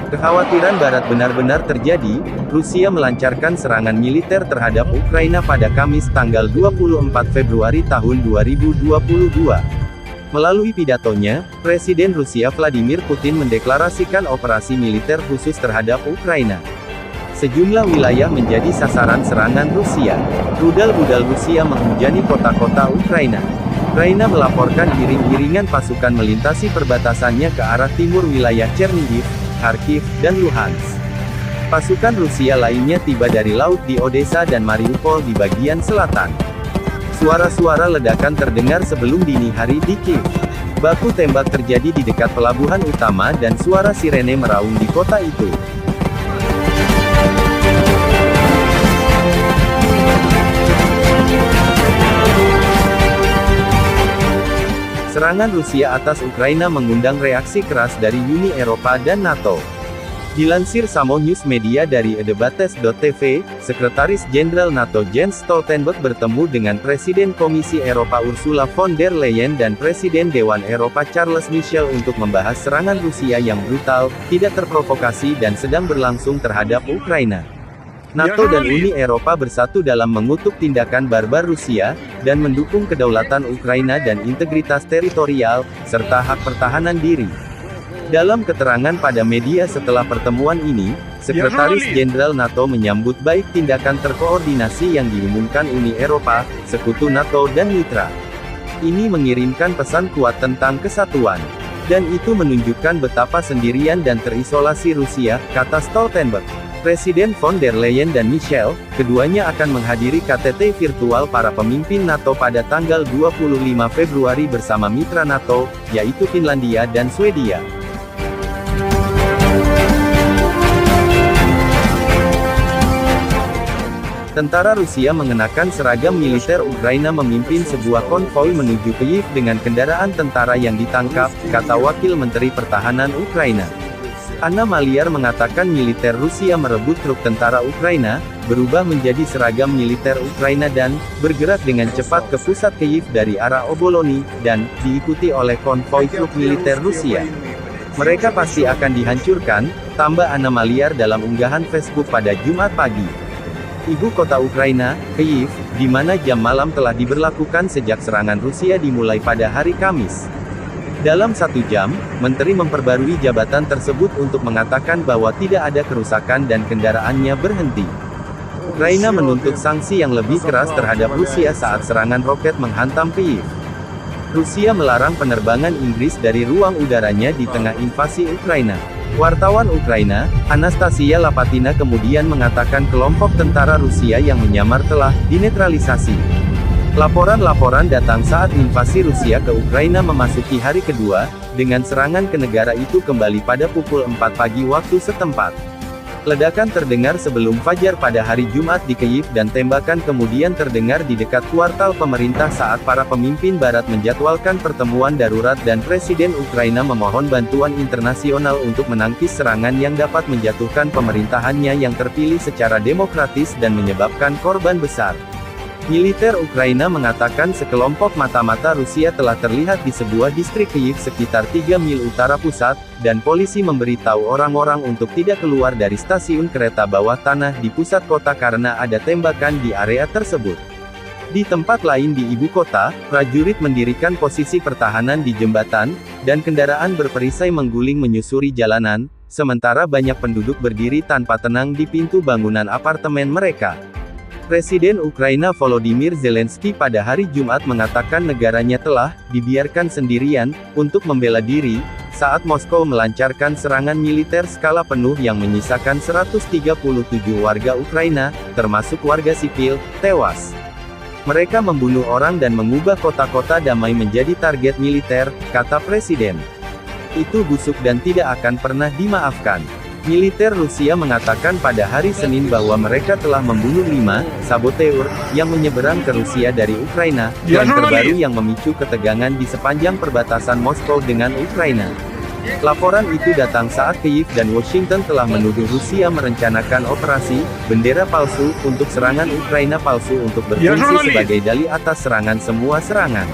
Kekhawatiran Barat benar-benar terjadi, Rusia melancarkan serangan militer terhadap Ukraina pada Kamis tanggal 24 Februari tahun 2022. Melalui pidatonya, Presiden Rusia Vladimir Putin mendeklarasikan operasi militer khusus terhadap Ukraina. Sejumlah wilayah menjadi sasaran serangan Rusia. Rudal-rudal Rusia menghujani kota-kota Ukraina. Ukraina melaporkan iring-iringan pasukan melintasi perbatasannya ke arah timur wilayah Chernihiv, Kharkiv, dan Luhansk. Pasukan Rusia lainnya tiba dari laut di Odessa dan Mariupol di bagian selatan. Suara-suara ledakan terdengar sebelum dini hari di Kiev. Baku tembak terjadi di dekat pelabuhan utama dan suara sirene meraung di kota itu. Serangan Rusia atas Ukraina mengundang reaksi keras dari Uni Eropa dan NATO. Dilansir Samo News Media dari edebates.tv, Sekretaris Jenderal NATO Jens Stoltenberg bertemu dengan Presiden Komisi Eropa Ursula von der Leyen dan Presiden Dewan Eropa Charles Michel untuk membahas serangan Rusia yang brutal, tidak terprovokasi dan sedang berlangsung terhadap Ukraina. NATO dan Uni Eropa bersatu dalam mengutuk tindakan barbar Rusia, dan mendukung kedaulatan Ukraina dan integritas teritorial, serta hak pertahanan diri. Dalam keterangan pada media setelah pertemuan ini, Sekretaris Jenderal NATO menyambut baik tindakan terkoordinasi yang diumumkan Uni Eropa, Sekutu NATO dan mitra. Ini mengirimkan pesan kuat tentang kesatuan. Dan itu menunjukkan betapa sendirian dan terisolasi Rusia, kata Stoltenberg. Presiden von der Leyen dan Michel, keduanya akan menghadiri KTT virtual para pemimpin NATO pada tanggal 25 Februari bersama mitra NATO, yaitu Finlandia dan Swedia. Tentara Rusia mengenakan seragam militer Ukraina memimpin sebuah konvoi menuju Kyiv dengan kendaraan tentara yang ditangkap, kata Wakil Menteri Pertahanan Ukraina. Anna Maliar mengatakan militer Rusia merebut truk tentara Ukraina, berubah menjadi seragam militer Ukraina dan bergerak dengan cepat ke pusat Kyiv dari arah Obolony, dan diikuti oleh konvoi truk militer Rusia. Mereka pasti akan dihancurkan, tambah Anna Maliar dalam unggahan Facebook pada Jumat pagi. Ibu kota Ukraina, Kyiv, di mana jam malam telah diberlakukan sejak serangan Rusia dimulai pada hari Kamis. Dalam 1 jam, Menteri memperbarui jabatan tersebut untuk mengatakan bahwa tidak ada kerusakan dan kendaraannya berhenti. Ukraina menuntut sanksi yang lebih keras terhadap Rusia saat serangan roket menghantam Kyiv. Rusia melarang penerbangan Inggris dari ruang udaranya di tengah invasi Ukraina. Wartawan Ukraina, Anastasia Lapatina kemudian mengatakan kelompok tentara Rusia yang menyamar telah dinetralisasi. Laporan-laporan datang saat invasi Rusia ke Ukraina memasuki hari kedua, dengan serangan ke negara itu kembali pada pukul 4 pagi waktu setempat. Ledakan terdengar sebelum fajar pada hari Jumat di Kyiv dan tembakan kemudian terdengar di dekat kuartal pemerintah saat para pemimpin Barat menjadwalkan pertemuan darurat dan Presiden Ukraina memohon bantuan internasional untuk menangkis serangan yang dapat menjatuhkan pemerintahannya yang terpilih secara demokratis dan menyebabkan korban besar. Militer Ukraina mengatakan sekelompok mata-mata Rusia telah terlihat di sebuah distrik Kyiv sekitar 3 mil utara pusat, dan polisi memberitahu orang-orang untuk tidak keluar dari stasiun kereta bawah tanah di pusat kota karena ada tembakan di area tersebut. Di tempat lain di ibu kota, prajurit mendirikan posisi pertahanan di jembatan, dan kendaraan berperisai mengguling menyusuri jalanan, sementara banyak penduduk berdiri tanpa tenang di pintu bangunan apartemen mereka. Presiden Ukraina Volodymyr Zelensky pada hari Jumat mengatakan negaranya telah dibiarkan sendirian untuk membela diri saat Moskow melancarkan serangan militer skala penuh yang menyisakan 137 warga Ukraina, termasuk warga sipil, tewas. Mereka membunuh orang dan mengubah kota-kota damai menjadi target militer, kata Presiden. Itu busuk dan tidak akan pernah dimaafkan. Militer Rusia mengatakan pada hari Senin bahwa mereka telah membunuh 5 saboteur yang menyeberang ke Rusia dari Ukraina, dan terbaru yang memicu ketegangan di sepanjang perbatasan Moskow dengan Ukraina. Laporan itu datang saat Kyiv dan Washington telah menuduh Rusia merencanakan operasi bendera palsu untuk serangan Ukraina palsu untuk berfungsi sebagai dalih atas serangan semua serangan.